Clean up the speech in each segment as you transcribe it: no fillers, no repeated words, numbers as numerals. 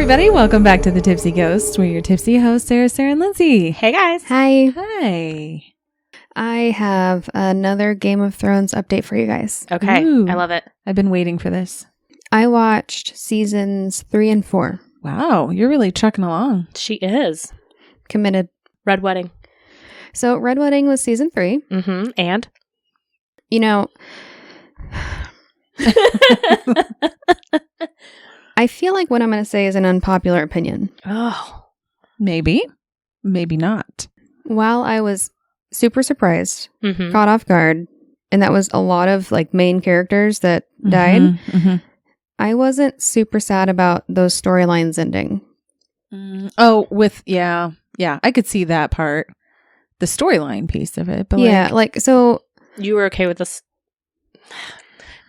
everybody. Welcome back to The Tipsy Ghost. We're your tipsy hosts, Sarah, and Lindsay. Hey, guys. Hi. Hi. I have another Game of Thrones update for you guys. Okay. Ooh. I love it. I've been waiting for this. I watched seasons 3 and 4. Wow, you're really trucking along. She is. Committed. Red Wedding. So Red Wedding was season 3. Mm-hmm. And? You know, I feel like what I'm going to say is an unpopular opinion. Oh. Maybe. Maybe not. While I was super surprised, Mm-hmm. caught off guard, and that was a lot of like main characters that died, Mhm. I wasn't super sad about those storylines ending. Oh, yeah, I could see that part. The storyline piece of it. But Yeah, like, so You were okay with this?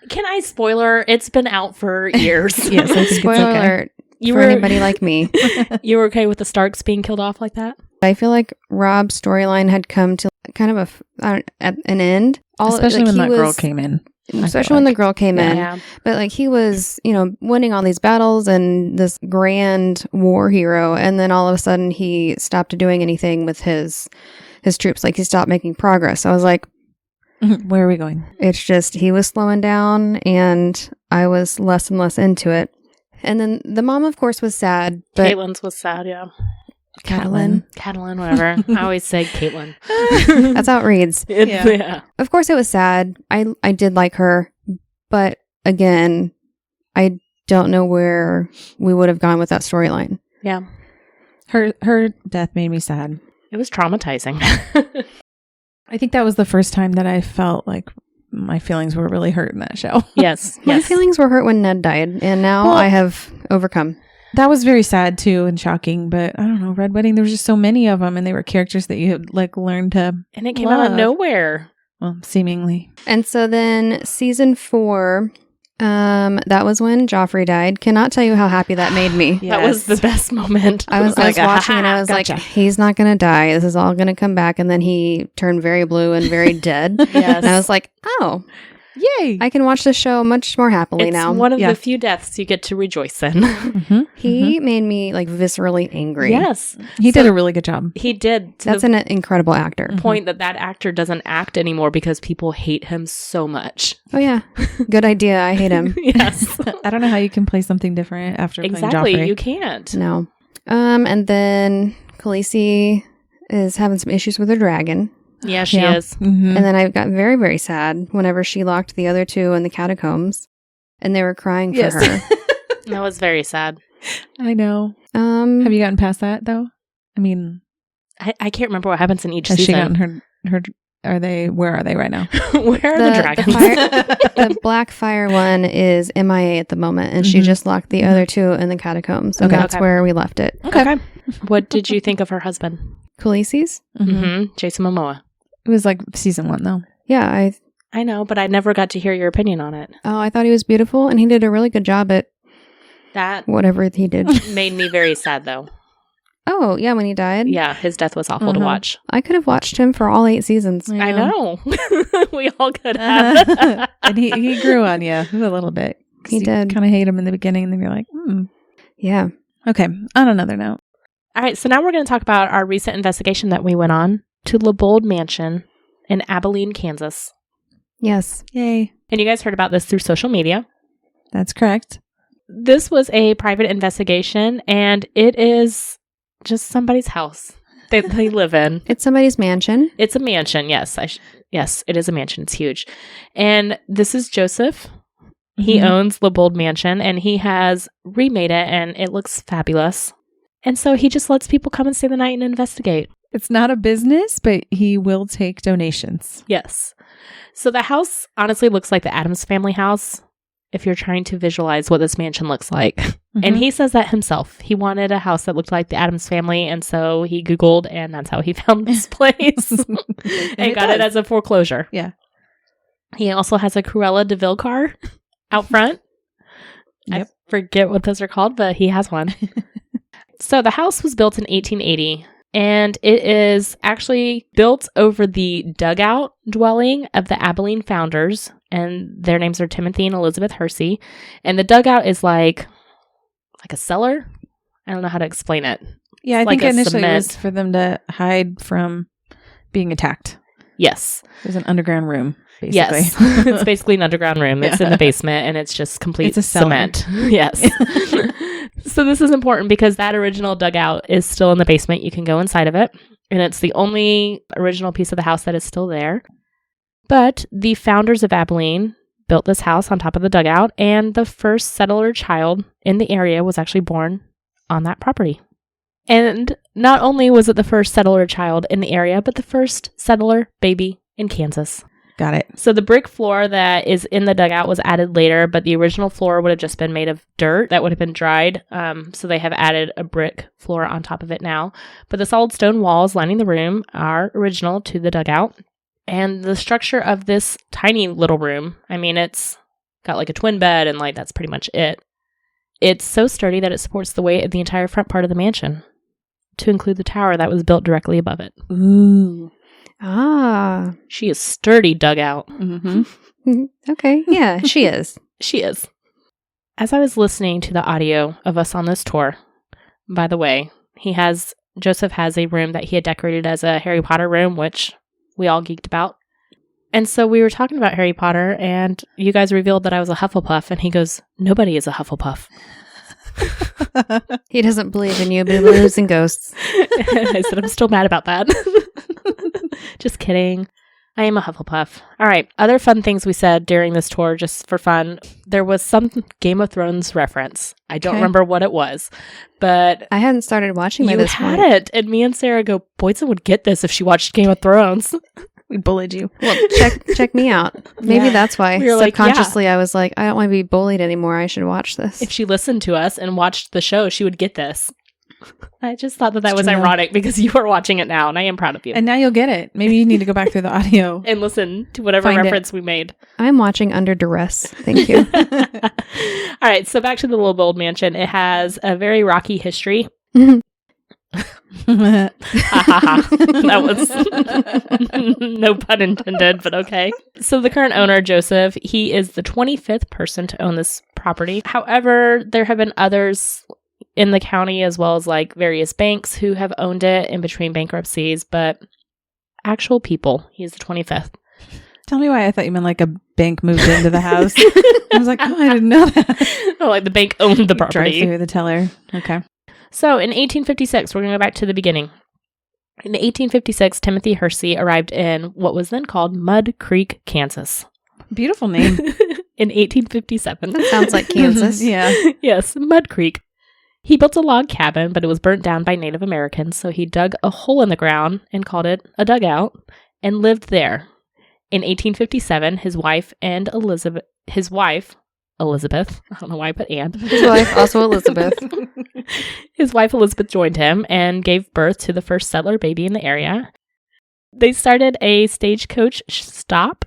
Can I spoiler? It's been out for years. Yes, I think it's spoiler okay. alert You for were anybody like me. You were okay with the Starks being killed off like that? I feel like Rob's storyline had come to kind of at an end. Especially like, when he that girl was- came in. Especially when the girl came in. Yeah. But like he was, winning all these battles and this grand war hero. And then all of a sudden he stopped doing anything with his troops. Like he stopped making progress. I was like, Where are we going? it's just he was slowing down and I was less and less into it. And then the mom, of course, was sad. But Caitlin's was sad, yeah. Catelyn. Catelyn, whatever. I always say Caitlin. That's how it reads. Yeah. Of course, it was sad. I did like her. But again, I don't know where we would have gone with that storyline. Yeah. Her death made me sad. It was traumatizing. I think that was the first time that I felt like my feelings were really hurt in that show. Yes. My Yes. feelings were hurt when Ned died. And now Well- I have overcome. That was very sad too and shocking, but I don't know, Red Wedding, there was just so many of them and they were characters that you had like learned to, And it came out of Love. nowhere. well, seemingly. And so then season 4, that was when Joffrey died. Cannot tell you how happy that made me. That was the best moment. I was watching and I was gotcha. like, he's not going to die. This is all going to come back. And then he turned very blue and very dead. Yes. And I was like, oh, Yay! I can watch the show much more happily It's now. one of Yeah. the few deaths you get to rejoice in. Mm-hmm. He made me like viscerally angry. Yes. He So- did a really good job. He did. To That's the an incredible actor. point that actor doesn't act anymore because people hate him so much. Oh, yeah. Good idea. I hate him. Yes. I don't know how you can play something different after Exactly. playing Joffrey. You can't. No. And then Khaleesi is having some issues with her dragon. Yeah, she Yeah. is. Mhm. And then I got very, very sad whenever she locked the other two in the catacombs and they were crying for Yes. her. That was very sad. I know. Um, Have you gotten past that though? I mean, I can't remember what happens in each has she season. gotten where are they right now? Where are the dragons? the black fire one is MIA at the moment, and she Mhm. just locked the other two in the catacombs. And Okay. that's Okay. where we left it. Okay. What did you think of her husband? Khaleesi's? Mhm. Jason Momoa. It was like season 1 though. Yeah, I know, but I never got to hear your opinion on it. I thought he was beautiful, and he did a really good job at That whatever he did. made me very sad, though. Oh, yeah, when he died? Yeah, his death was awful to Uh-huh. watch. I could have watched him for all 8 seasons. I know. We all could have. And he grew on you a little bit. He did. Kind of hate him in the beginning, and then you're like, Yeah. Okay, on another note. All right, so now we're going to talk about our recent investigation that we went on to Lebold Mansion in Abilene, Kansas. Yes. Yay. And you guys heard about this through social media. That's correct. This was a private investigation, and it is just somebody's house that they live in. It's somebody's mansion. It's a mansion, yes. Yes, it is a mansion. It's huge. And this is Joseph. He Mhm. owns Lebold Mansion, and he has remade it, and it looks fabulous. And so he just lets people come and stay the night and investigate. It's not a business, but he will take donations. Yes. So the house honestly looks like the Addams Family house, if you're trying to visualize what this mansion looks like. And Mhm. he says that himself. He wanted a house that looked like the Addams Family, and so he Googled, and that's how he found this place and it got it does. as a foreclosure. Yeah. He also has a Cruella de Vil car out front. Yep. I forget what those are called, but he has one. So the house was built in 1880, and it is actually built over the dugout dwelling of the Abilene founders, and their names are Timothy and Elizabeth Hersey. And the dugout is like a cellar, I don't know how to explain it. Yeah, I It's think like a initially it was cement. for them to hide from being attacked. Yes. It was an underground room, basically. Yes. It's basically an underground room. It's in the basement and it's just complete It's a cellar. cement. Yes. So this is important because that original dugout is still in the basement. You can go inside of it. And it's the only original piece of the house that is still there. But the founders of Abilene built this house on top of the dugout, and the first settler child in the area was actually born on that property. And not only was it the first settler child in the area, but the first settler baby in Kansas. Got it. So the brick floor that is in the dugout was added later, but the original floor would have just been made of dirt that would have been dried. So they have added a brick floor on top of it now. But the solid stone walls lining the room are original to the dugout. And the structure of this tiny little room, I mean, it's got like a twin bed and like that's pretty much it. It's so sturdy that it supports the weight of the entire front part of the mansion, to include the tower that was built directly above it. Ooh. Ah. She is sturdy dugout. Mm-hmm. Okay. Yeah, she is. She is. As I was listening to the audio of us on this tour, by the way, Joseph has a room that he had decorated as a Harry Potter room, which we all geeked about. And so we were talking about Harry Potter, and you guys revealed that I was a Hufflepuff, and he goes, "Nobody is a Hufflepuff." He doesn't believe in you, but he believes in ghosts. I said, I'm still mad about that. Just kidding. I am a Hufflepuff. All right. Other fun things we said during this tour, just for fun. There was some Game of Thrones reference. I don't remember what it was, but I hadn't started watching by you this had point. it. And me and Sarah go, Boydson would get this if she watched Game of Thrones. We bullied you. Well, check me out. Maybe Yeah. that's why. We were like, Subconsciously, I was like, I don't want to be bullied anymore. I should watch this. If she listened to us and watched the show, she would get this. I just thought that It's was true. ironic because you are watching it now, and I am proud of you. And now you'll get it. Maybe you need to go back through the audio. And listen to whatever Find it. reference we made. I'm watching under duress. Thank you. All right, so back to the Lebold Mansion. It has a very rocky history. That That was no pun intended, but okay. So the current owner, Joseph, he is the 25th person to own this property. However, there have been others in the county as well as like various banks who have owned it in between bankruptcies, but actual people, he's the 25th. Tell me why I thought you meant like a bank moved into the house. I was like, oh, I didn't know that. Oh, like the bank owned the Drive property. through the teller. Okay. So in 1856, we're going to go back to the beginning. In 1856, Timothy Hersey arrived in what was then called Mud Creek, Kansas. Beautiful name. In 1857. That sounds like Kansas. Yeah. Yes, Mud Creek. He built a log cabin, but it was burnt down by Native Americans, so he dug a hole in the ground and called it a dugout and lived there. In 1857, his wife, Elizabeth, I don't know why I put and. His wife, also Elizabeth. His wife Elizabeth joined him and gave birth to the first settler baby in the area. They started a stagecoach stop,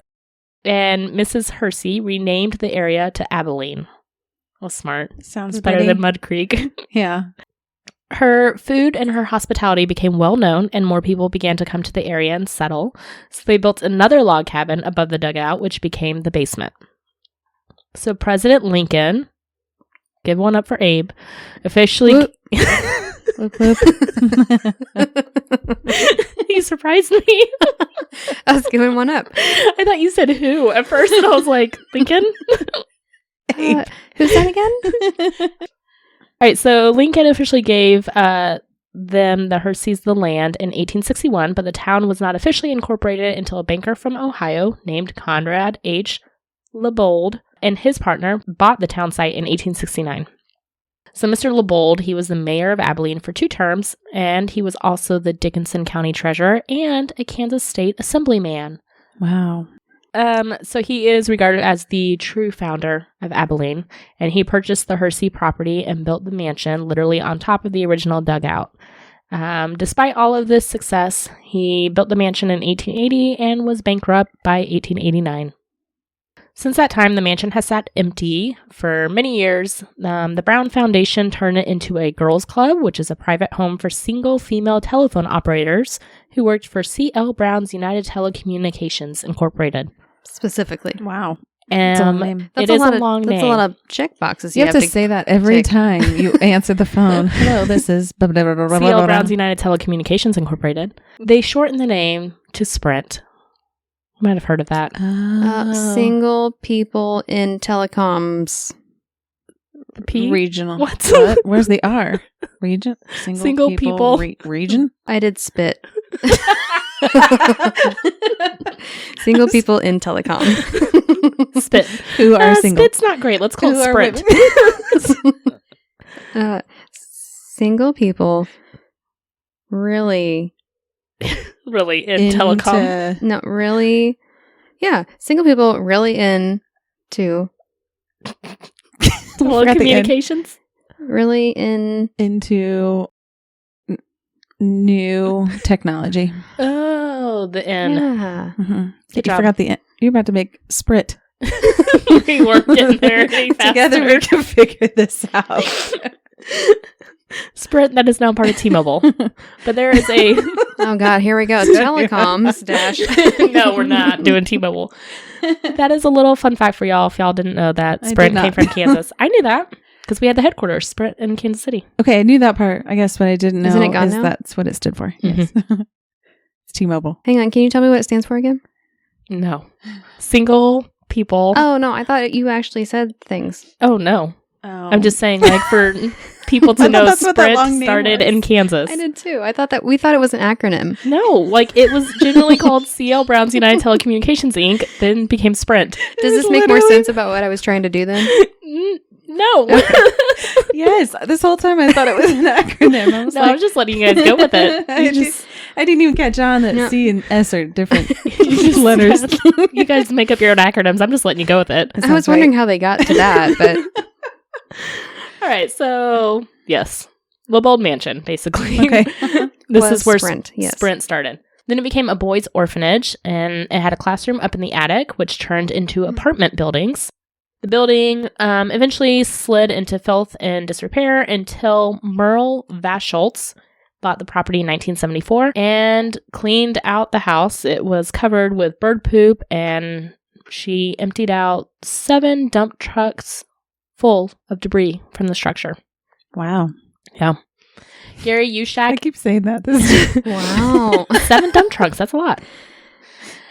and Mrs. Hersey renamed the area to Abilene. Well, smart. Sounds It's better pretty. than Mud Creek. Yeah. Her food and her hospitality became well known, and more people began to come to the area and settle. So they built another log cabin above the dugout, which became the basement. So President Lincoln, give one up for Abe, officially... Whoop. Whoop, whoop. You surprised me. I was giving one up. I thought you said who at first, and I was like, Lincoln? Who's that again? All right, so Lincoln officially gave them, the Herseys, the land in 1861, but the town was not officially incorporated until a banker from Ohio named Conrad H. Lebold and his partner bought the town site in 1869. So Mr. Lebold, he was the mayor of Abilene for 2 terms, and he was also the Dickinson County treasurer and a Kansas State assemblyman. Wow. So he is regarded as the true founder of Abilene, and he purchased the Hersey property and built the mansion literally on top of the original dugout. Despite all of this success, he built the mansion in 1880 and was bankrupt by 1889. Since that time, the mansion has sat empty for many years. The Brown Foundation turned it into a girls' club, which is a private home for single female telephone operators who worked for C.L. Brown's United Telecommunications Incorporated. Specifically. Wow. It's a long name. It is a long name. That's a lot of check boxes. You have to say that every time you answer the phone. Hello, this is CL Brown's United Telecommunications Incorporated. They shortened the name to Sprint. You might have heard of that. Single people in telecoms. The P? Regional. What? Where's the R? Region? Single people. Region? I did spit. Single people in telecom. Spit. Who are single? Spit's not great. Let's call it Sprint. Single people really Really in telecom. No, really. Yeah, single people really into telecommunications. Really into new technology. Oh, the N. Yeah. Mm-hmm. Good You job. forgot the N. You're about to make Sprit. We weren't getting there any faster. Together we can figure this out. Sprint, that is now part of T-Mobile. But there is a... Oh, God, here we go. Telecoms dash. No, we're not doing T-Mobile. That is a little fun fact for y'all if y'all didn't know that Sprint came from Kansas. I knew that because we had the headquarters, Sprint, in Kansas City. Okay, I knew that part. I guess what I didn't know Isn't it gone now? That's what it stood for. Mm-hmm. Yes. It's T-Mobile. Hang on, can you tell me what it stands for again? No. Single people. Oh, no, I thought you actually said things. Oh, no. Oh. I'm just saying, like, for people to know that's what that Sprint long name started was. in Kansas. I did too. I thought we thought it was an acronym. No, like, it was generally called CL Brown's United Telecommunications, Inc., then became Sprint. Does this make more sense about what I was trying to do then? No. Yes, this whole time I thought it was an acronym. I was I was just letting you guys go with it. I didn't even catch on that No. C and S are different just letters. You guys make up your own acronyms. I'm just letting you go with it. I was wondering how they got to that, but All right, so yes, Lebold Mansion, basically. Okay. This Was is where Sprint, yes. Sprint started. Then it became a boys' orphanage, and it had a classroom up in the attic, which turned into apartment buildings. The building eventually slid into filth and disrepair until Merle Vaschultz bought the property in 1974 and cleaned out the house. It was covered with bird poop, and she emptied out 7 dump trucks full of debris from the structure. Wow. Yeah. Gary I Ushak. keep saying that. wow. 7 dump trucks. That's a lot.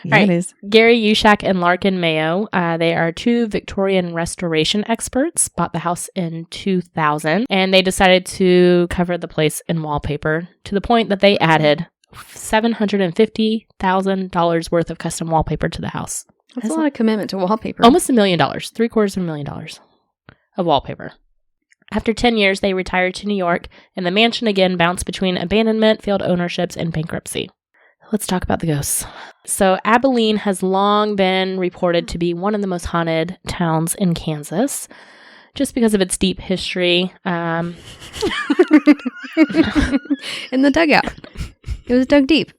Yeah, Right. it is. Gary Ushak and Larkin Mayo, they are 2 Victorian restoration experts, bought the house in 2000, and they decided to cover the place in wallpaper to the point that they added $750,000 worth of custom wallpaper to the house. That's a lot of commitment to wallpaper. Almost $1 million, $750,000 of wallpaper. After 10 years, they retired to New York, and the mansion again bounced between abandonment, failed ownerships, and bankruptcy. Let's talk about the ghosts. So Abilene has long been reported to be one of the most haunted towns in Kansas, just because of its deep history. In the dugout. It was dug deep.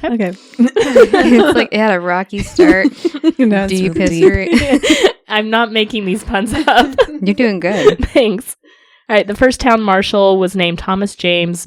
Okay. It's like it had a rocky start. Deep history. I'm not making these puns up. You're doing good. Thanks. All right, the first town marshal was named Thomas James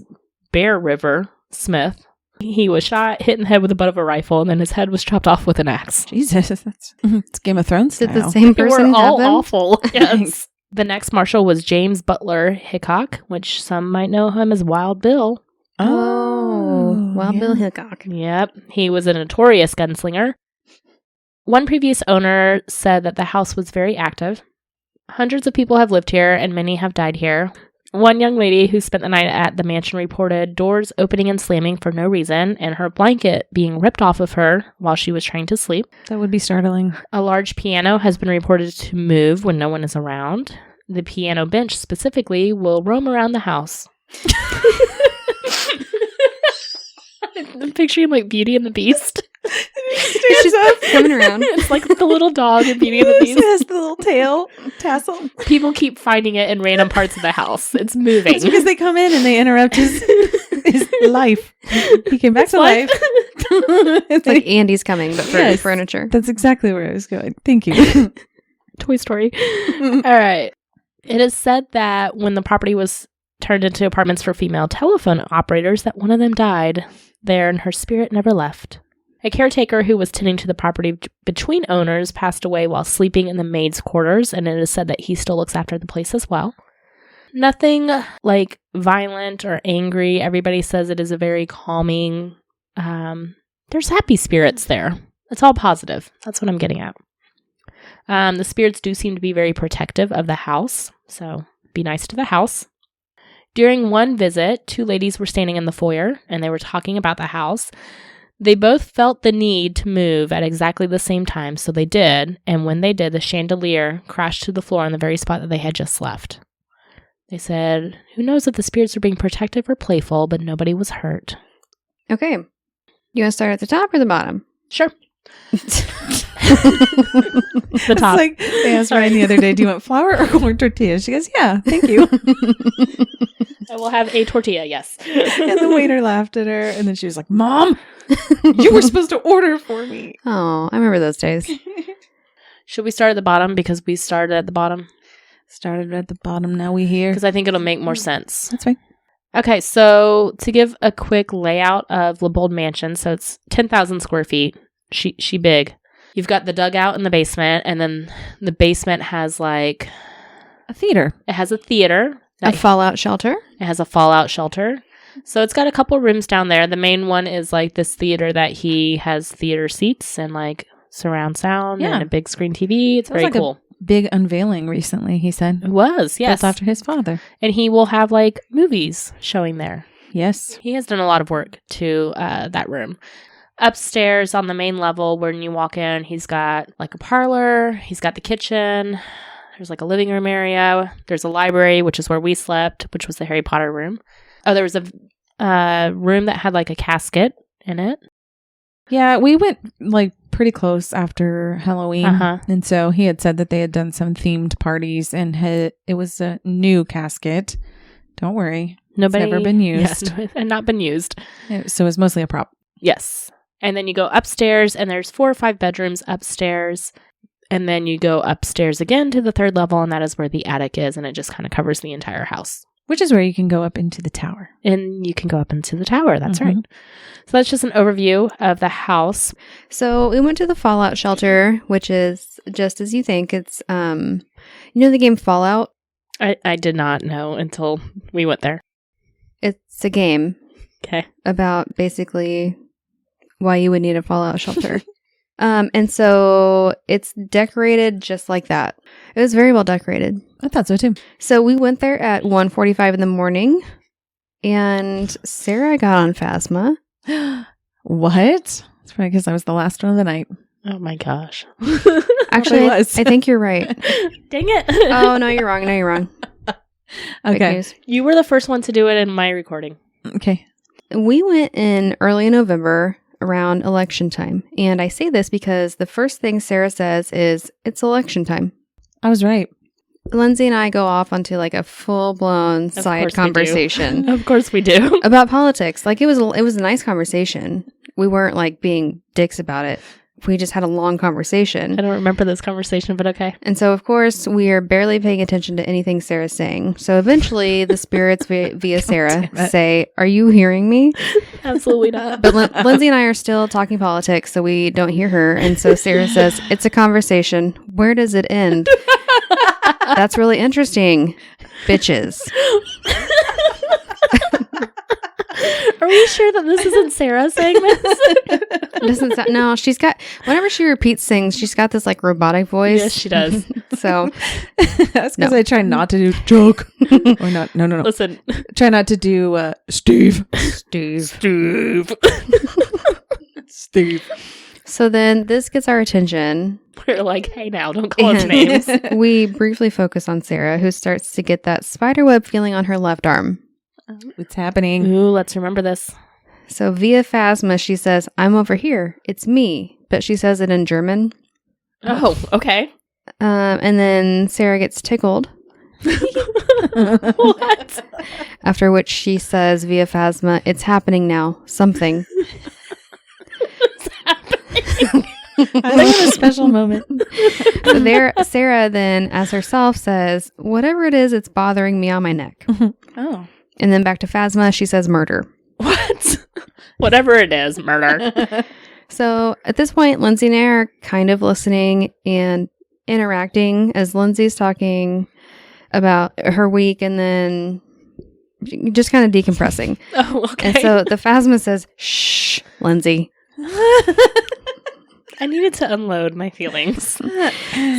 Bear River Smith. He was shot, hit in the head with the butt of a rifle, and then his head was chopped off with an axe. Jesus, it's Game of Thrones Did style. the same They person were all have them? awful. Yes. The next marshal was James Butler Hickok, which some might know him as Wild Bill. Oh, Wild Bill Hickok. Yep. He was a notorious gunslinger. One previous owner said that the house was very active. Hundreds of people have lived here, and many have died here. One young lady who spent the night at the mansion reported doors opening and slamming for no reason, and her blanket being ripped off of her while she was trying to sleep. That would be startling. A large piano has been reported to move when no one is around. The piano bench specifically will roam around the house. I'm picturing like Beauty and the Beast. It's just coming around. It's like the little dog in Beauty and the It Beast. has the little tail tassel. People keep finding it in random parts of the house. It's moving. It's because they come in and they interrupt his life. He came back to life. It's like Andy's coming, but for Yes. furniture. That's exactly where I was going. Thank you. Toy Story. All right. It is said that when the property was turned into apartments for female telephone operators that one of them died there and her spirit never left. A caretaker who was tending to the property between owners passed away while sleeping in the maid's quarters, and it is said that he still looks after the place as well. Nothing like violent or angry. Everybody says it is a very calming, there's happy spirits there. It's all positive. That's what I'm getting at. The spirits do seem to be very protective of the house, so be nice to the house. During one visit, 2 ladies were standing in the foyer, and they were talking about the house. They both felt the need to move at exactly the same time, so they did, and when they did, the chandelier crashed to the floor on the very spot that they had just left. They said, who knows if the spirits are being protective or playful, but nobody was hurt. Okay. You want to start at the top or the bottom? Sure. The top. It's like they asked Ryan the other day, do you want flour or corn tortillas? She goes, yeah, thank you. I will have a tortilla, yes. And the waiter laughed at her, and then she was like, Mom, you were supposed to order for me. Oh, I remember those days. Should we start at the bottom because we started at the bottom? Started at the bottom, now we here. Because I think it'll make more sense. That's fine. Okay, so to give a quick layout of Lebold Mansion, so it's 10,000 square feet. She big. You've got the dugout in the basement, and then the basement has like a theater. It has a theater. A fallout shelter. It has a fallout shelter. So it's got a couple rooms down there. The main one is like this theater that he has theater seats and like surround sound and a big screen TV. It's very cool. Big unveiling recently, he said. It was, yes. Built after his father. And he will have like movies showing there. Yes. He has done a lot of work to that room. Upstairs on the main level, when you walk in, he's got like a parlor. He's got the kitchen. There's like a living room area. There's a library, which is where we slept, which was the Harry Potter room. Oh, there was a room that had like a casket in it. Yeah, we went like pretty close after Halloween. And so he had said that they had done some themed parties and it was a new casket. Don't worry. It's never been used. Yes, and not been used. So it was mostly a prop. Yes. And then you go upstairs and there's 4 or 5 bedrooms upstairs. And then you go upstairs again to the 3rd level, and that is where the attic is, and it just kind of covers the entire house. Which is where you can go up into the tower. And you can go up into the tower. That's right. So that's just an overview of the house. So we went to the Fallout shelter, which is just as you think. It's, you know the game Fallout? I did not know until we went there. It's a game. Okay. About basically why you would need a Fallout shelter. And so it's decorated just like that. It was very well decorated. I thought so too. So we went there at 1:45 in the morning, and Sarah got on Phasma. What? It's probably because I was the last one of the night. Oh my gosh. Actually, I think you're right. Dang it. Oh, no, you're wrong. No, you're wrong. Okay. You were the first one to do it in my recording. Okay. We went in early November around election time. And I say this because the first thing Sarah says is, it's election time. I was right. Lindsay and I go off onto like a full-blown side conversation. Of course we do. About politics. Like it was a nice conversation. We weren't like being dicks about it. We just had a long conversation. I don't remember this conversation, but okay. And so, of course, we are barely paying attention to anything Sarah's saying. So eventually, the spirits via Sarah say, are you hearing me? Absolutely not. But Lindsay and I are still talking politics, so we don't hear her. And so Sarah says, it's a conversation. Where does it end? That's really interesting, bitches. Are we sure that this isn't Sarah saying this? No, she's got, whenever she repeats things, she's got this like robotic voice. Yes, she does. So that's because I try not to do joke or not. No. Listen, try not to do Steve. So then this gets our attention. We're like, hey now, don't call us names. We briefly focus on Sarah, who starts to get that spiderweb feeling on her left arm. It's happening. Ooh, let's remember this. So via Phasma, she says, I'm over here. It's me. But she says it in German. Oh, okay. And then Sarah gets tickled. What? After which she says via Phasma, it's happening now. Something. What's happening? I think it's a special moment. So there, Sarah then, as herself, says, whatever it is, it's bothering me on my neck. Oh. And then back to Phasma, she says murder. What? Whatever it is, murder. So at this point, Lindsay and I are kind of listening and interacting as Lindsay's talking about her week and then just kind of decompressing. Oh, okay. And so the Phasma says, shh, Lindsay. I needed to unload my feelings.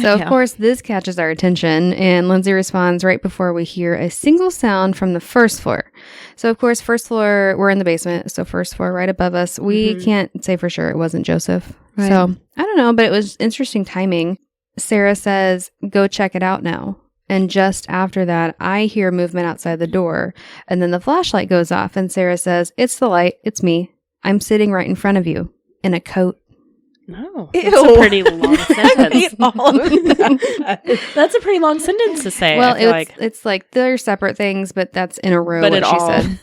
So, of course, this catches our attention, and Lindsay responds right before we hear a single sound from the first floor. So, of course, first floor, we're in the basement, so first floor right above us. We can't say for sure it wasn't Joseph. Right. So, I don't know, but it was interesting timing. Sarah says, go check it out now. And just after that, I hear movement outside the door, and then the flashlight goes off, and Sarah says, it's the light, it's me. I'm sitting right in front of you, in a coat. No, that's a pretty long sentence. That's a pretty long sentence to say. Well, it's like they're separate things, but that's in a row what she said.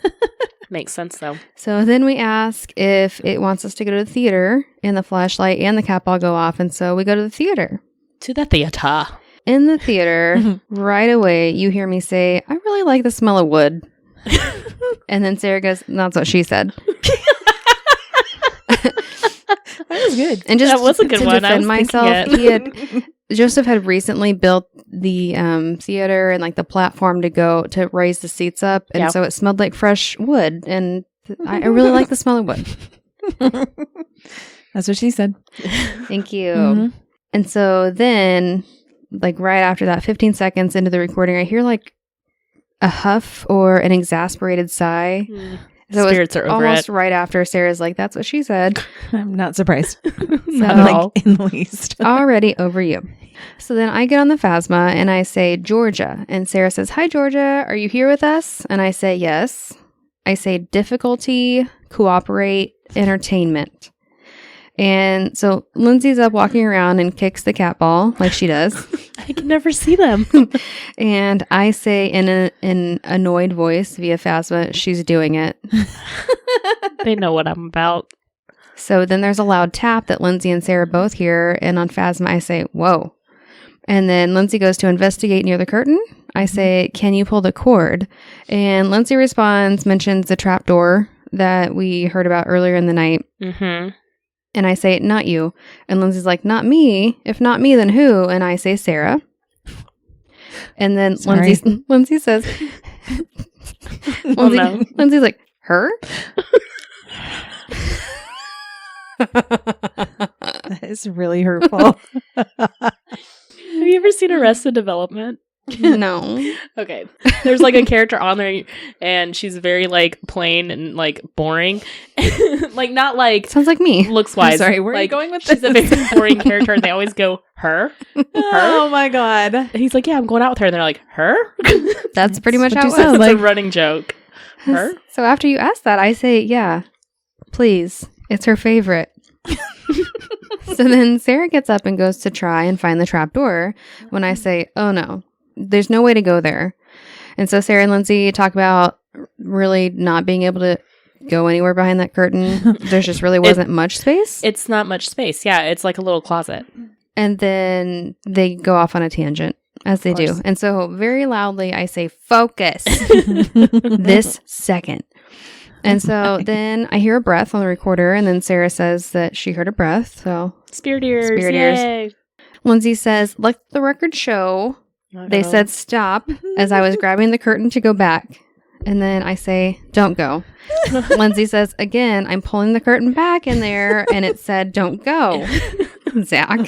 Makes sense, though. So then we ask if it wants us to go to the theater, and the flashlight and the cap all go off, and so we go to the theater. To the theater. In the theater, right away, you hear me say, I really like the smell of wood. And then Sarah goes, that's what she said. That was good. And just that was a good to one. defend myself, Joseph had recently built the theater and like the platform to raise the seats up, and so it smelled like fresh wood, and I really like the smell of wood. That's what she said. Thank you. And so then, like right after that, 15 seconds into the recording, I hear like a huff or an exasperated sigh. So spirits are over almost it. Right after Sarah's like, that's what she said. I'm not surprised. Not at all. In the least. Already over you. So then I get on the Phasma and I say, Georgia. And Sarah says, hi, Georgia. Are you here with us? And I say, yes. I say, difficulty, cooperate, entertainment. And so Lindsay's up walking around and kicks the cat ball like she does. I can never see them. And I say in an annoyed voice via Phasma, she's doing it. They know what I'm about. So then there's a loud tap that Lindsay and Sarah both hear. And on Phasma, I say, whoa. And then Lindsay goes to investigate near the curtain. I say, can you pull the cord? And Lindsay responds, mentions the trapdoor that we heard about earlier in the night. Mm-hmm. And I say, not you. And Lindsay's like, not me. If not me, then who? And I say, Sarah. And then Lindsay says, Lindsay's like, her? That is really hurtful. Have you ever seen Arrested Development? No. Okay. There's like a character on there and she's very like plain and like boring. Like not like sounds like me. Looks wise. I'm sorry, where are you like, going with this? She's a very boring character and they always go, her? Oh my God. And he's like, yeah, I'm going out with her. And they're like, her? That's pretty much what how you it sound was. It's like. a running joke. Her? So after you ask that, I say, yeah, please. It's her favorite. So then Sarah gets up and goes to try and find the trap door when I say, oh no, there's no way to go there. And so Sarah and Lindsay talk about really not being able to go anywhere behind that curtain. There just really wasn't much space. It's not much space. Yeah, it's like a little closet. And then they go off on a tangent, as they do. And so very loudly I say, focus this second. And so then I hear a breath on the recorder, and then Sarah says that she heard a breath. So Spirit ears. Spirit Yay. ears. Lindsay says, let the record show. They said stop as I was grabbing the curtain to go back. And then I say, don't go. Lindsay says, again, I'm pulling the curtain back in there, and it said, don't go. Zach.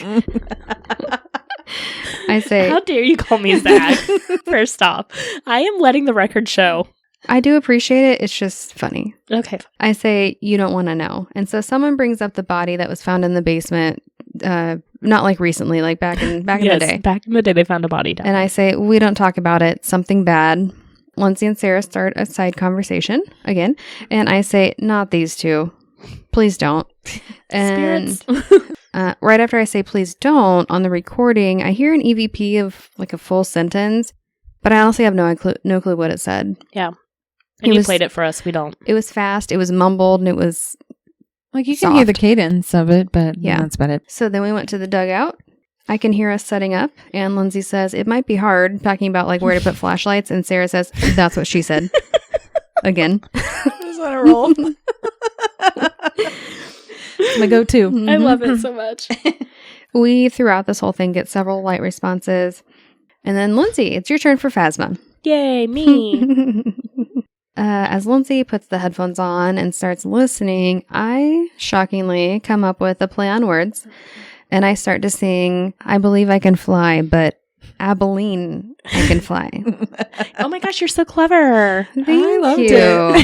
I say, how dare you call me Zach? First off, I am letting the record show. I do appreciate it. It's just funny. Okay. I say, you don't want to know. And so someone brings up the body that was found in the basement, not like recently, like back in the day. Back in the day, they found a body down. And I say, we don't talk about it. Something bad. Lindsay and Sarah start a side conversation again. And I say, not these two. Please don't. And right after I say, please don't, on the recording, I hear an EVP of like a full sentence, but I honestly have no clue what it said. Yeah. And you played it for us. We don't. It was fast. It was mumbled, and it was Like you can hear the cadence of it, but that's about it. So then we went to the dugout. I can hear us setting up, and Lindsay says it might be hard, talking about like where to put flashlights, and Sarah says that's what she said. Again. Just on a roll. It's my go-to. Mm-hmm. I love it so much. We, throughout this whole thing, get several light responses. And then, Lindsay, it's your turn for Phasma. Yay, me. As Lindsay puts the headphones on and starts listening, I, shockingly, come up with a play on words. And I start to sing, I believe I can fly, but Abilene, I can fly. Oh my gosh, you're so clever. Thank you.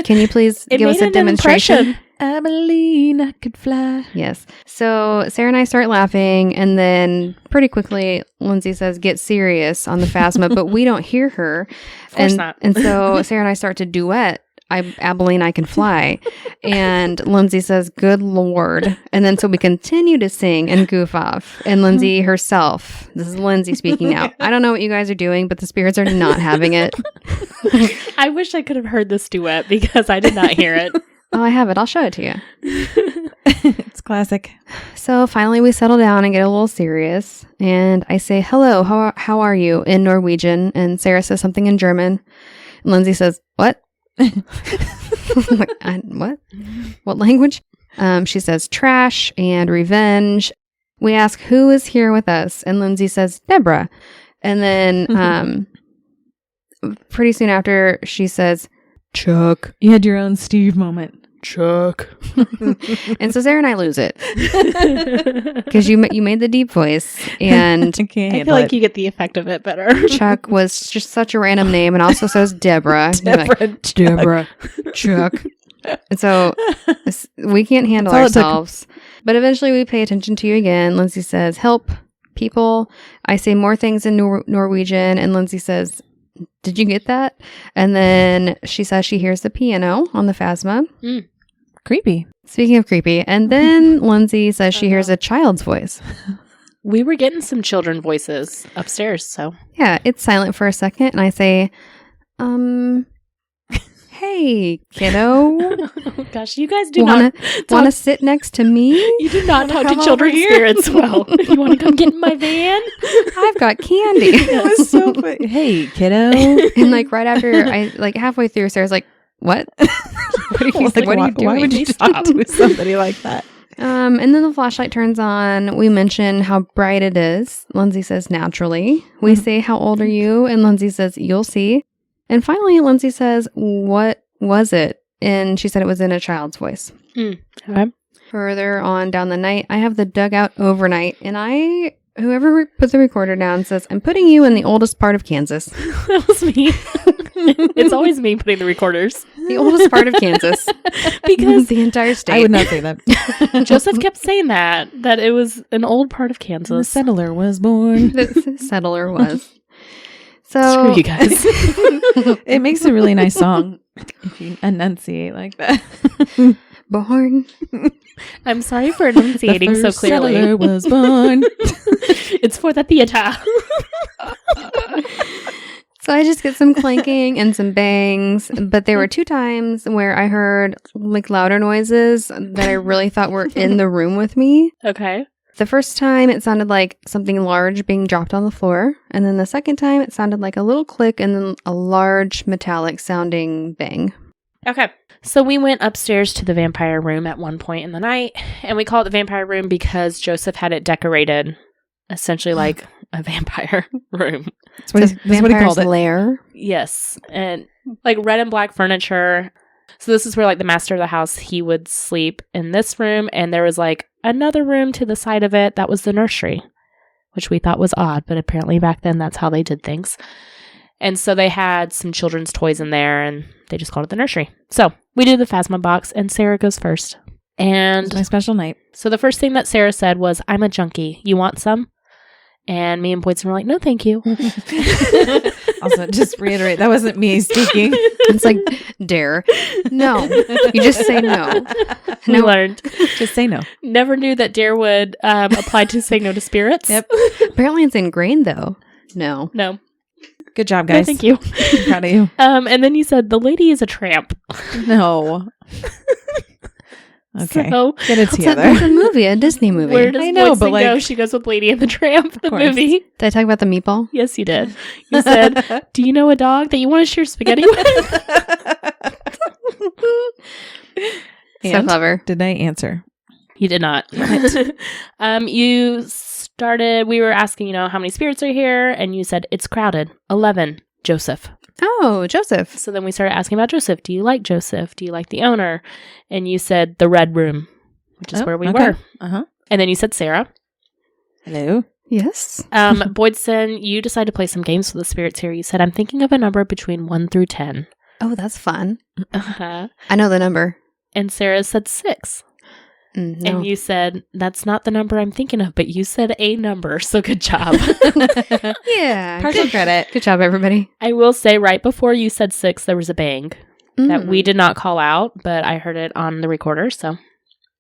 Can you please give us a demonstration? Abilene, I could fly. Yes. So Sarah and I start laughing, and then pretty quickly Lindsay says, get serious on the Phasma, but we don't hear her. Of course not. And so Sarah and I start to duet, Abilene, I can fly. And Lindsay says, good Lord. And then so we continue to sing and goof off. And Lindsay herself, this is Lindsay speaking now. I don't know what you guys are doing, but the spirits are not having it. I wish I could have heard this duet because I did not hear it. Oh, I have it. I'll show it to you. It's classic. So finally we settle down and get a little serious. And I say, hello, how are you in Norwegian? And Sarah says something in German. And Lindsay says, what? Like, what? What language? She says trash and revenge. We ask who is here with us, and Lindsay says Deborah. And then pretty soon after, she says Chuck. You had your own Steve moment. Chuck. And so Sarah and I lose it because you made the deep voice, and I feel like you get the effect of it better. Chuck was just such a random name, and also says Deborah. Deborah, Chuck. And so we can't handle ourselves. But eventually we pay attention to you again. Lindsay says, help people. I say more things in Norwegian, and Lindsay says, did you get that? And then she says she hears the piano on the Phasma. Creepy. Speaking of creepy. And then Lindsay says she hears a child's voice. We were getting some children voices upstairs, so. Yeah, it's silent for a second, and I say, hey, kiddo. Oh, gosh, you guys do not want to sit next to me? You do not talk to children spirits well. You want to come get in my van? I've got candy. It was so funny. Hey, kiddo. And like right after halfway through, Sarah's like, what? What are you doing? Why would you talk to somebody like that? And then the flashlight turns on. We mention how bright it is. Lindsay says, naturally. We say, how old are you? And Lindsay says, you'll see. And finally, Lindsay says, what was it? And she said it was in a child's voice. Okay. Further on down the night, I have the dugout overnight. And whoever put the recorder down says, I'm putting you in the oldest part of Kansas. That was me. It's always me putting the recorders. The oldest part of Kansas. Because the entire state. I would not say that. Joseph kept saying that it was an old part of Kansas. The settler was born. The settler was. So screw you guys. It makes a really nice song if you enunciate like that. Born. I'm sorry for enunciating so clearly. The settler was born. It's for the theater. So I just get some clanking and some bangs, but there were 2 times where I heard like louder noises that I really thought were in the room with me. Okay. The first time it sounded like something large being dropped on the floor, and then the second time it sounded like a little click and then a large metallic sounding bang. Okay. So we went upstairs to the vampire room at one point in the night, and we call it the vampire room because Joseph had it decorated essentially like a vampire room. That's what he called it. Lair. Yes. And like red and black furniture. So this is where like the master of the house, he would sleep in this room, and there was like another room to the side of it that was the nursery, which we thought was odd, but apparently back then that's how they did things. And so they had some children's toys in there, and they just called it the nursery. So we do the Phasma box, and Sarah goes first. And it's my special night. So the first thing that Sarah said was, I'm a junkie. You want some? And me and Boydson were like, no, thank you. Also, just reiterate, that wasn't me speaking. It's like, dare. No. You just say no. We learned. Just say no. Never knew that dare would apply to say no to spirits. Yep. Apparently it's ingrained, though. No. Good job, guys. No, thank you. I'm proud of you. And then you said, the lady is a tramp. No. Okay. So, get it together. It's a movie, a Disney movie. where does I know, Boydson but like, go? She goes with Lady and the Tramp, the movie. Did I talk about the meatball? Yes, you did. You said, do you know a dog that you want to share spaghetti with? So clever. Did I answer? You did not. You started, we were asking, how many spirits are here? And you said, it's crowded. 11. Joseph. Oh, Joseph. So then we started asking about Joseph. Do you like Joseph? Do you like the owner? And you said the red room, which is where we were. Uh-huh. And then you said Sarah. Hello. Yes. Boydson, you decided to play some games with the spirits here. You said, I'm thinking of a number between 1 through 10. Oh, that's fun. Uh-huh. I know the number. And Sarah said 6. No. And you said, that's not the number I'm thinking of, but you said a number, so good job. Yeah. Partial credit. Good job, everybody. I will say right before you said 6, there was a bang that we did not call out, but I heard it on the recorder, so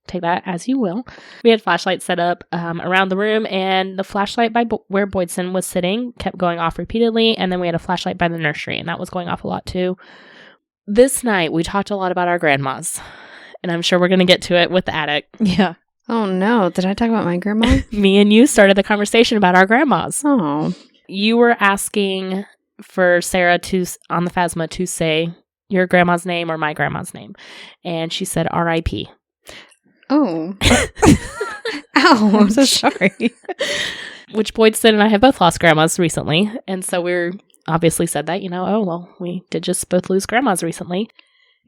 take that as you will. We had flashlights set up around the room, and the flashlight by where Boydson was sitting kept going off repeatedly, and then we had a flashlight by the nursery, and that was going off a lot too. This night, we talked a lot about our grandmas. And I'm sure we're going to get to it with the attic. Yeah. Oh, no. Did I talk about my grandma? Me and you started the conversation about our grandmas. Oh. You were asking for Sarah on the Phasma to say your grandma's name or my grandma's name. And she said R.I.P. Oh. Ow. I'm so sorry. Which Boydson and I have both lost grandmas recently. And so we're obviously said that, we did just both lose grandmas recently.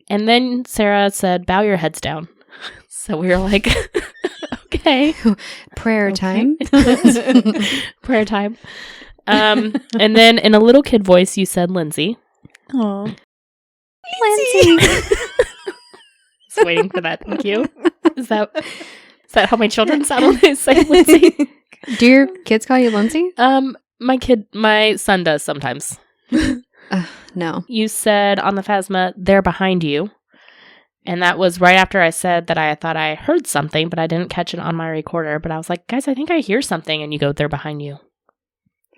And then Sarah said, bow your heads down. So we were like, okay. Prayer time. Prayer time. And then in a little kid voice, you said Lindsay. Oh, Lindsay. Just waiting for that. Thank you. Is that how my children sound when they say Lindsay? Do your kids call you Lindsay? My son does sometimes. No. You said on the Phasma, they're behind you. And that was right after I said that I thought I heard something, but I didn't catch it on my recorder. But I was like, guys, I think I hear something. And you go, they're behind you.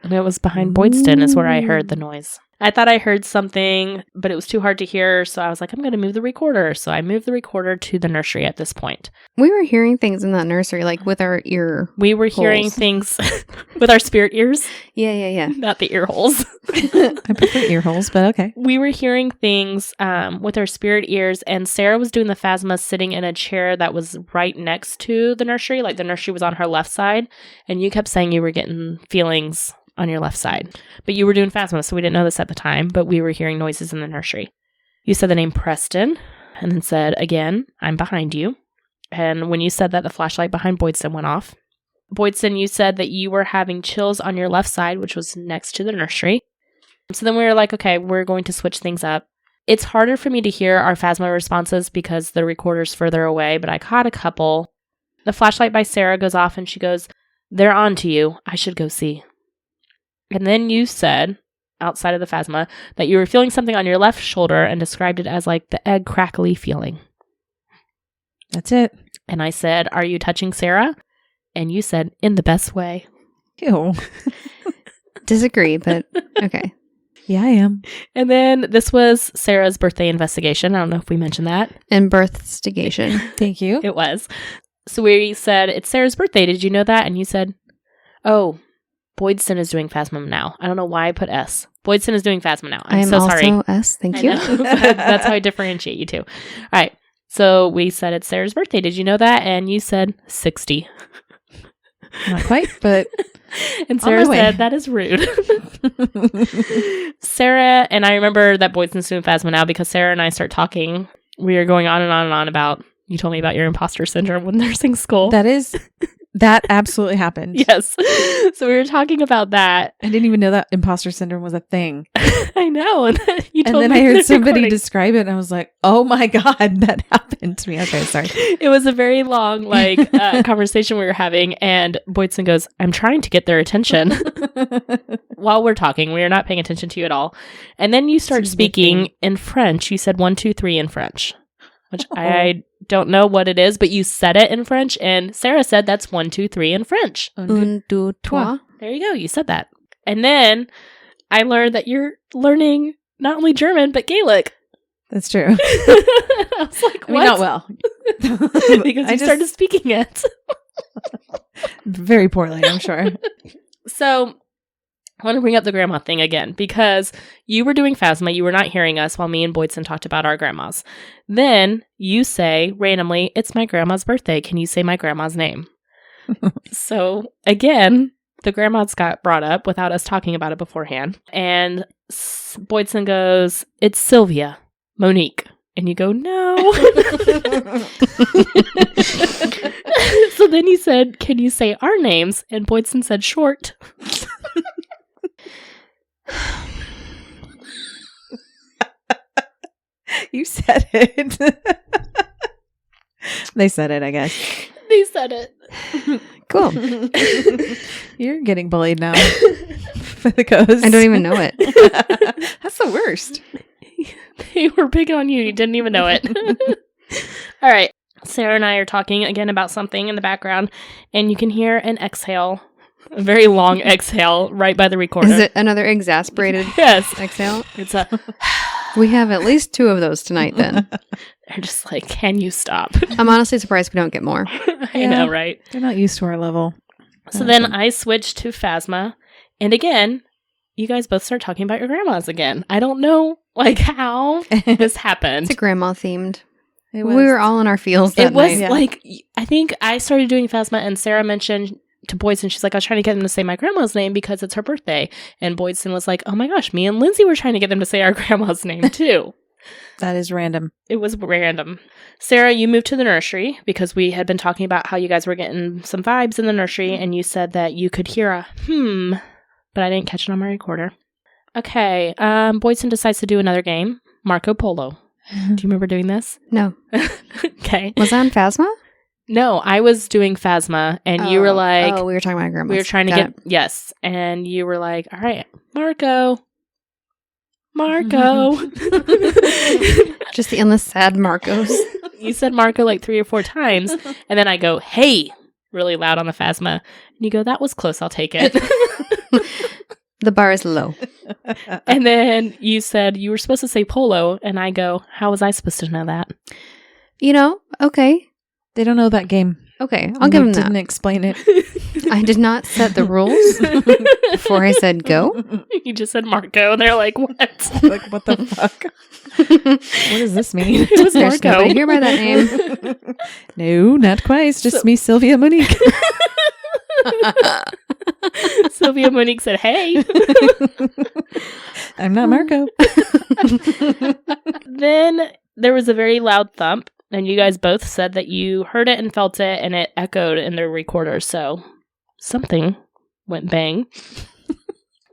And it was behind Boydston is where I heard the noise. I thought I heard something, but it was too hard to hear. So I was like, I'm going to move the recorder. So I moved the recorder to the nursery at this point. We were hearing things in that nursery, like with our ear. We were hearing things with our spirit ears. Yeah. Not the ear holes. I prefer ear holes, but okay. We were hearing things with our spirit ears, and Sarah was doing the Phasma sitting in a chair that was right next to the nursery. Like the nursery was on her left side, and you kept saying you were getting feelings on your left side. But you were doing Phasma, so we didn't know this at the time, but we were hearing noises in the nursery. You said the name Preston, and then said, again, I'm behind you. And when you said that, the flashlight behind Boydson went off. Boydson, you said that you were having chills on your left side, which was next to the nursery. So then we were like, okay, we're going to switch things up. It's harder for me to hear our Phasma responses because the recorder's further away, but I caught a couple. The flashlight by Sarah goes off, and she goes, they're on to you. I should go see. And then you said, outside of the Phasma, that you were feeling something on your left shoulder and described it as like the egg crackly feeling. That's it. And I said, are you touching Sarah? And you said, in the best way. Ew. Disagree, but okay. Yeah, I am. And then this was Sarah's birthday investigation. I don't know if we mentioned that. And birthstigation. Thank you. It was. So we said, it's Sarah's birthday. Did you know that? And you said, oh, Boydson is doing Phasma now. I don't know why I put S. Boydson is doing Phasma now. I'm so sorry. I'm also S. Thank you. That's how I differentiate you two. All right. So we said it's Sarah's birthday. Did you know that? And you said 60. Not quite, but and Sarah said, that is rude. Sarah, and I remember that Boydson's doing Phasma now because Sarah and I start talking. We were going on and on and on about, you told me about your imposter syndrome with nursing school. That absolutely happened. Yes. So we were talking about that. I didn't even know that imposter syndrome was a thing. I know. And then I heard somebody describe it, and I was like, oh my God, that happened to me. Okay, sorry. It was a very long, conversation we were having, and Boydson goes, I'm trying to get their attention. While we're talking, we are not paying attention to you at all. And then you start speaking in French. You said 1, 2, 3 in French, which I don't know what it is, but you said it in French, and Sarah said that's 1, 2, 3 in French. 1, 2, 3. There you go. You said that. And then I learned that you're learning not only German, but Gaelic. That's true. I was like, what? I mean, not well. Because you started speaking it. Very poorly, I'm sure. So I want to bring up the grandma thing again because you were doing Phasma. You were not hearing us while me and Boydson talked about our grandmas. Then you say randomly, it's my grandma's birthday. Can you say my grandma's name? So again, the grandmas got brought up without us talking about it beforehand. And Boydson goes, it's Sylvia, Monique. And you go, no. So then you said, can you say our names? And Boydson said short. You said it. They said it, I guess. They said it. Cool. You're getting bullied now. For the ghost. I don't even know it. That's the worst. They were picking on you. You didn't even know it. All right. Sarah and I are talking again about something in the background, and you can hear an exhale, a very long exhale right by the recorder. Is it another exasperated yes. exhale? It's a... We have at least 2 of those tonight then. They're just like, can you stop? I'm honestly surprised we don't get more. I know, right? They're not used to our level. So then I switched to Phasma, and again, you guys both start talking about your grandmas again. I don't know, how this happened. It's a grandma themed. It was. We were all in our feels that It was night. I think I started doing Phasma, and Sarah mentioned to Boydson, she's like, I was trying to get them to say my grandma's name because it's her birthday. And Boydson was like, oh my gosh, me and Lindsay were trying to get them to say our grandma's name too. That is random. It was random. Sarah, you moved to the nursery because we had been talking about how you guys were getting some vibes in the nursery, and you said that you could hear a but I didn't catch it on my recorder. Okay, Boydson decides to do another game, Marco Polo. Do you remember doing this? No. Okay. Was that on Phasma? No, I was doing Phasma, and you were like... Oh, we were talking about grandmas. We were trying to get... Yes, and you were like, all right, Marco. Just the endless sad Marcos. You said Marco like 3 or 4 times, and then I go, hey, really loud on the Phasma. And you go, that was close, I'll take it. The bar is low. And then you said you were supposed to say polo, and I go, how was I supposed to know that? Okay. They don't know that game. Okay, I'll give them that. Didn't explain it. I did not set the rules before I said go. You just said Marco, and they're like, what? Like, what the fuck? What does this mean? It was There's Marco. nobody here by that name. No, not quite. It's just me, Sylvia, Monique. Sylvia Monique said, hey. I'm not Marco. Then there was a very loud thump, and you guys both said that you heard it and felt it, and it echoed in the recorder, so something went bang.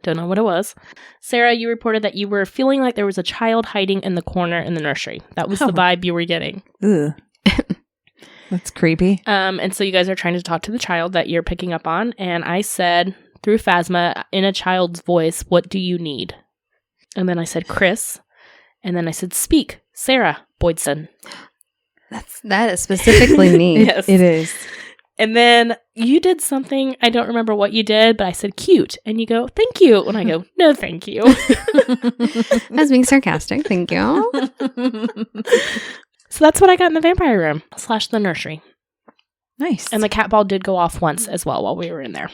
Don't know what it was. Sarah, you reported that you were feeling like there was a child hiding in the corner in the nursery. That was the vibe you were getting. Ugh. That's creepy. And so you guys are trying to talk to the child that you're picking up on, and I said, through Phasma, in a child's voice, what do you need? And then I said, Chris. And then I said, speak, Sarah Boydson. That is specifically me. Yes. It is. And then you did something, I don't remember what you did, but I said, cute. And you go, thank you. And I go, no, thank you. I was being sarcastic. Thank you. So that's what I got in the vampire room / the nursery. Nice. And the cat ball did go off once as well while we were in there.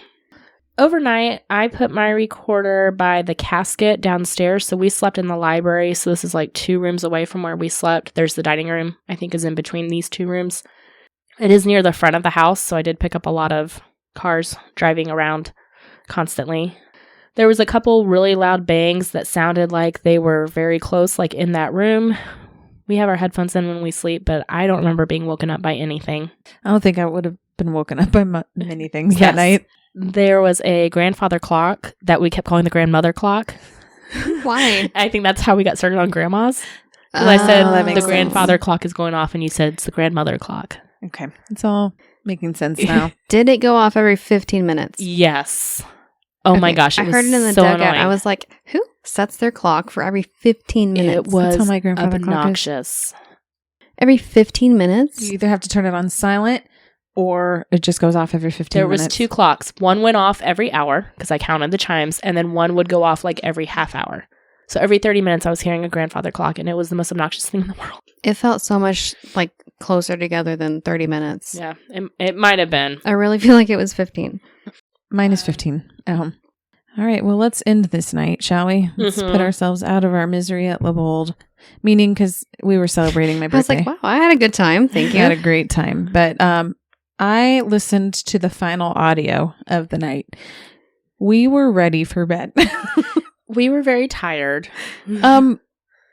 Overnight, I put my recorder by the casket downstairs. So we slept in the library. So this is like 2 rooms away from where we slept. There's the dining room, I think, is in between these 2 rooms. It is near the front of the house. So I did pick up a lot of cars driving around constantly. There was a couple really loud bangs that sounded like they were very close, like in that room. We have our headphones in when we sleep, but I don't remember being woken up by anything. I don't think I would have been woken up by many things that night. There was a grandfather clock that we kept calling the grandmother clock. Why? I think that's how we got started on grandmas. Because I said the sense. grandfather clock is going off, and you said it's the grandmother clock. Okay. It's all making sense now. Did it go off every 15 minutes? Yes. Oh my gosh. I heard it in the so dugout. annoying. I was like, who sets their clock for every 15 minutes? It was That's how my grandfather clock is. obnoxious. Every 15 minutes? You either have to turn it on silent or it just goes off every 15 There minutes. was 2 clocks. One went off every hour because I counted the chimes, and then one would go off like every half hour. So every 30 minutes I was hearing a grandfather clock, and it was the most obnoxious thing in the world. It felt so much like closer together than 30 minutes. Yeah, it might have been. I really feel like it was 15. Mine is 15 at home. All right, well, let's end this night, shall we? Let's put ourselves out of our misery at Lebold. Meaning, because we were celebrating my birthday. I was like, wow, I had a good time. Thank you. I had a great time. But I listened to the final audio of the night. We were ready for bed. We were very tired.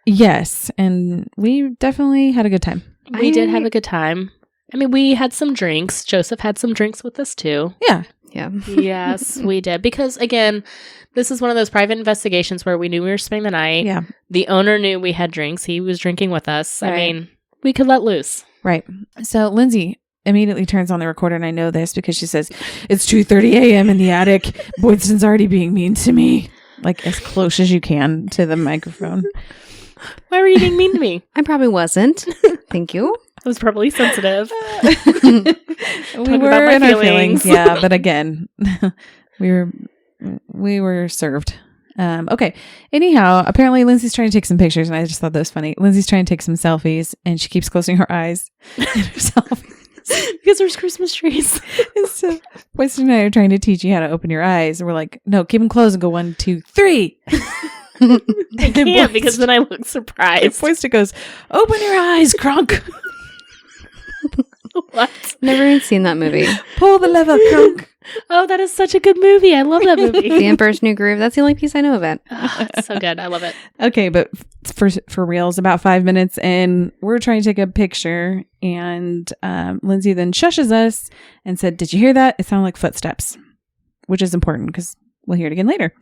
Yes, and we definitely had a good time. We did have a good time. I mean, we had some drinks. Joseph had some drinks with us too. Yeah. Yes, we did. Because again, this is one of those private investigations where we knew we were spending the night. Yeah. The owner knew we had drinks. He was drinking with us. Right. I mean, we could let loose. Right. So Lindsay immediately turns on the recorder, and I know this because she says, "It's 2:30 a.m. in the attic. Boydston's already being mean to me." Like as close as you can to the microphone. Why were you being mean to me? I probably wasn't. Thank you. I was probably sensitive. We were in our feelings. Yeah, but again, we were served. Okay. Anyhow, apparently Lindsay's trying to take some pictures, and I just thought that was funny. Lindsay's trying to take some selfies, and she keeps closing her eyes in her selfies because there's Christmas trees. And so Boydston and I are trying to teach you how to open your eyes, and we're like, no, keep them closed and go 1, 2, 3. I can't because then I look surprised. Boydston goes, open your eyes, Crunk. What? Never even seen that movie. Pull the lever, Crunk. Oh, that is such a good movie. I love that movie. The Emperor's New Groove. That's the only piece I know of it. Oh, it's so good. I love it. Okay, but for reals, about 5 minutes in, we're trying to take a picture, and Lindsay then shushes us and said, "Did you hear that? It sounded like footsteps," which is important because we'll hear it again later.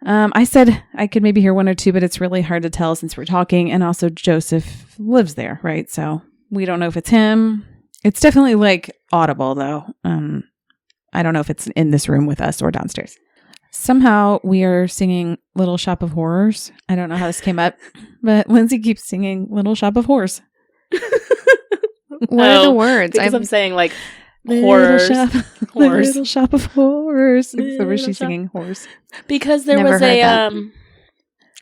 I said I could maybe hear 1 or 2, but it's really hard to tell since we're talking, and also Joseph lives there, right? So we don't know if it's him. It's definitely like audible, though. I don't know if it's in this room with us or downstairs. Somehow we are singing Little Shop of Horrors. I don't know how this came up, but Lindsay keeps singing Little Shop of Horrors. What are the words? Because I'm saying like horrors. Little Shop of Horrors. So where she's singing horrors. Because there was a...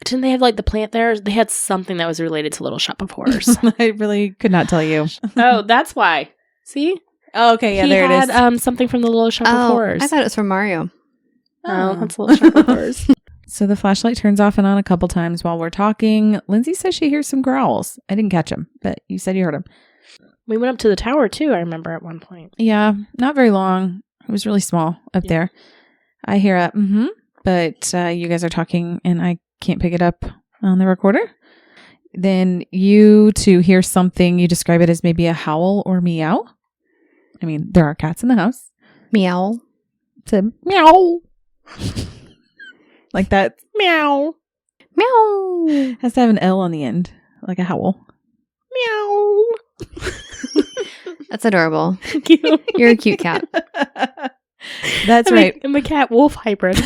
didn't they have like the plant there? They had something that was related to Little Shop of Horrors. I really could not tell you. Oh, that's why. See? Oh, okay. Yeah, there it is. He had something from the Little Shop of Horrors. I thought it was from Mario. Oh, that's Little Shop of Horrors. So the flashlight turns off and on a couple times while we're talking. Lindsay says she hears some growls. I didn't catch them, but you said you heard them. We went up to the tower too, I remember at one point. Yeah, not very long. It was really small up there. I hear a but you guys are talking and I can't pick it up on the recorder. Then you two hear something. You describe it as maybe a howl or meow. I mean, there are cats in the house. Meow. It's a meow. Like that. Meow. Meow. Has to have an L on the end. Like a howl. Meow. That's adorable. Cute. You're a cute cat. That's right. I'm a cat wolf hybrid.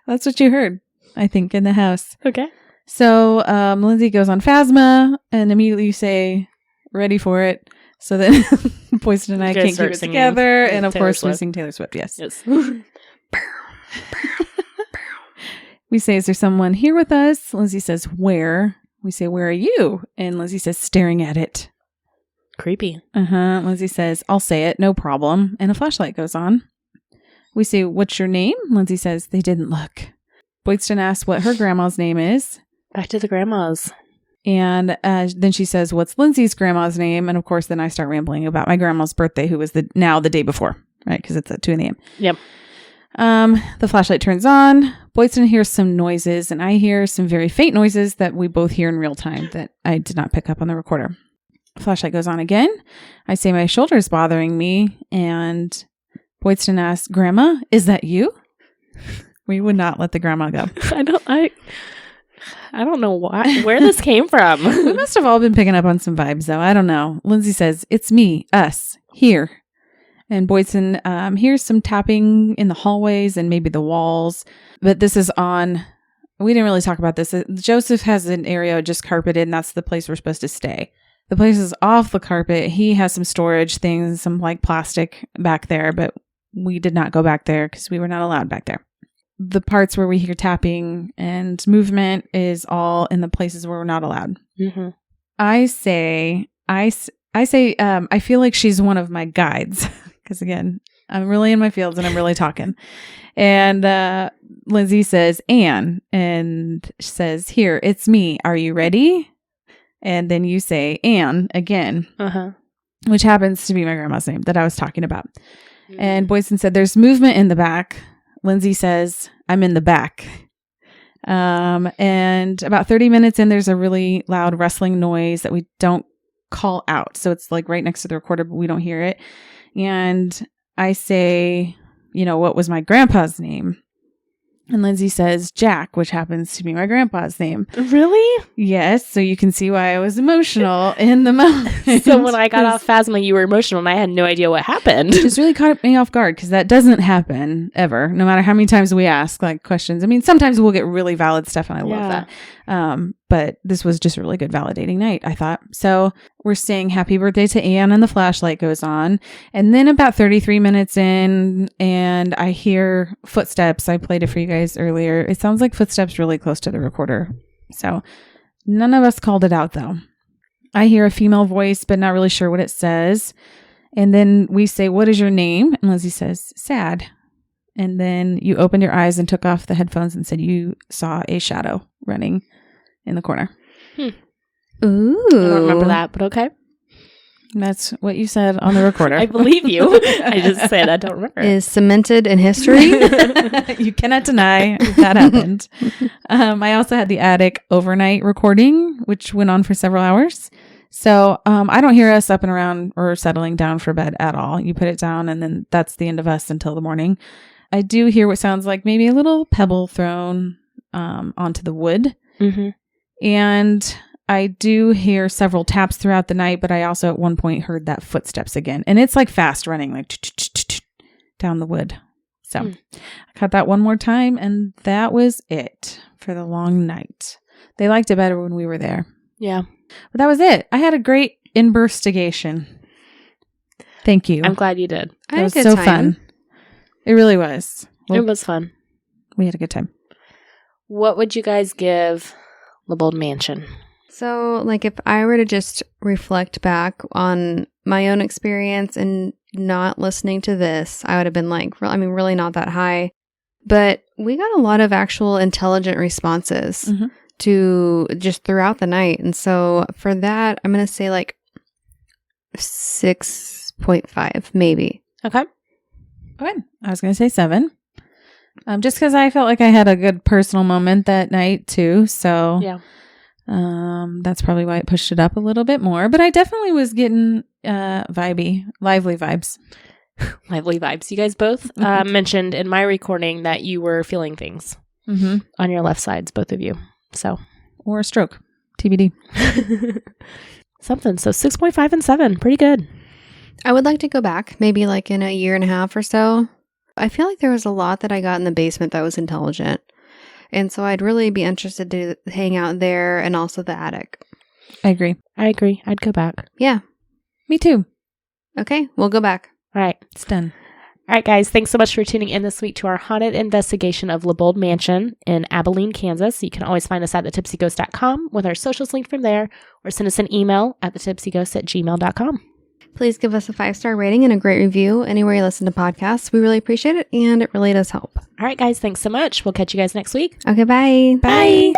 That's what you heard, I think, in the house. Okay. So Lindsay goes on Phasma and immediately you say, ready for it. So then Boydston and I can't keep it together. And of course we sing Taylor Swift. Yes. We say, is there someone here with us? Lindsay says, where? We say, where are you? And Lindsay says, staring at it. Creepy. Lindsay says, I'll say it. No problem. And a flashlight goes on. We say, what's your name? Lindsay says, they didn't look. Boydston asks what her grandma's name is. Back to the grandmas. And then she says, what's Lindsay's grandma's name? And of course, then I start rambling about my grandma's birthday, who was the day before, right? Because it's at 2 a.m. Yep. The flashlight turns on. Boydston hears some noises, and I hear some very faint noises that we both hear in real time that I did not pick up on the recorder. Flashlight goes on again. I say my shoulder is bothering me, and Boydston asks, Grandma, is that you? We would not let the grandma go. I don't know where this came from. We must have all been picking up on some vibes, though. I don't know. Lindsay says, it's me, us, here. And Boydston hears some tapping in the hallways and maybe the walls. But this is on... We didn't really talk about this. Joseph has an area just carpeted, and that's the place we're supposed to stay. The place is off the carpet. He has some storage things, some like plastic back there, but we did not go back there because we were not allowed back there. The parts where we hear tapping and movement is all in the places where we're not allowed. Mm-hmm. I say, I say, I feel like she's one of my guides because again, I'm really in my fields and I'm really talking. And Lindsay says, Anne, and says, here, it's me. Are you ready? And then you say, Anne again, which happens to be my grandma's name that I was talking about. Mm-hmm. And Boyson said, there's movement in the back. Lindsay says, I'm in the back. And about 30 minutes in, there's a really loud rustling noise that we don't call out. So it's like right next to the recorder, but we don't hear it. And I say, what was my grandpa's name? And Lindsay says Jack, which happens to be my grandpa's name. Really? Yes. So you can see why I was emotional in the moment. So when I got off Phasma, you were emotional and I had no idea what happened. It just really caught me off guard because that doesn't happen ever, no matter how many times we ask questions. I mean, sometimes we'll get really valid stuff and I love that. But this was just a really good validating night, I thought. So we're saying happy birthday to Anne and the flashlight goes on. And then about 33 minutes in and I hear footsteps. I played it for you guys earlier. It sounds like footsteps really close to the recorder. So none of us called it out though. I hear a female voice, but not really sure what it says. And then we say, what is your name? And Lindsay says, Sad. And then you opened your eyes and took off the headphones and said you saw a shadow running in the corner. Ooh. I don't remember that, but okay. That's what you said on the recorder. I believe you. I just said I don't remember. Is cemented in history. You cannot deny that happened. I also had the attic overnight recording, which went on for several hours. So I don't hear us up and around or settling down for bed at all. You put it down and then that's the end of us until the morning. I do hear what sounds like maybe a little pebble thrown onto the wood. Mm-hmm. And I do hear several taps throughout the night, but I also at one point heard that footsteps again. And it's like fast running, like down the wood. So I caught that one more time and that was it for the long night. They liked it better when we were there. Yeah. But that was it. I had a great investigation. Thank you. I'm glad you did. It was so fun. It really was. Well, it was fun. We had a good time. What would you guys give Lebold Mansion? So, if I were to just reflect back on my own experience and not listening to this, I would have been really not that high. But we got a lot of actual intelligent responses to just throughout the night. And so for that, I'm going to say 6.5, maybe. Okay. Okay. I was going to say 7. Just because I felt like I had a good personal moment that night too. So yeah. That's probably why it pushed it up a little bit more. But I definitely was getting lively vibes. Lively vibes. You guys both mentioned in my recording that you were feeling things on your left sides, both of you. So, or a stroke, TBD. Something. So 6.5 and 7, pretty good. I would like to go back, maybe in a year and a half or so. I feel like there was a lot that I got in the basement that was intelligent. And so I'd really be interested to hang out there and also the attic. I agree. I'd go back. Yeah. Me too. Okay, we'll go back. All right. It's done. All right, guys. Thanks so much for tuning in this week to our haunted investigation of Lebold Mansion in Abilene, Kansas. You can always find us at thetipsyghost.com with our socials linked from there, or send us an email at thetipsyghost@gmail.com. Please give us a 5-star rating and a great review anywhere you listen to podcasts. We really appreciate it, and it really does help. All right, guys. Thanks so much. We'll catch you guys next week. Okay, bye. Bye.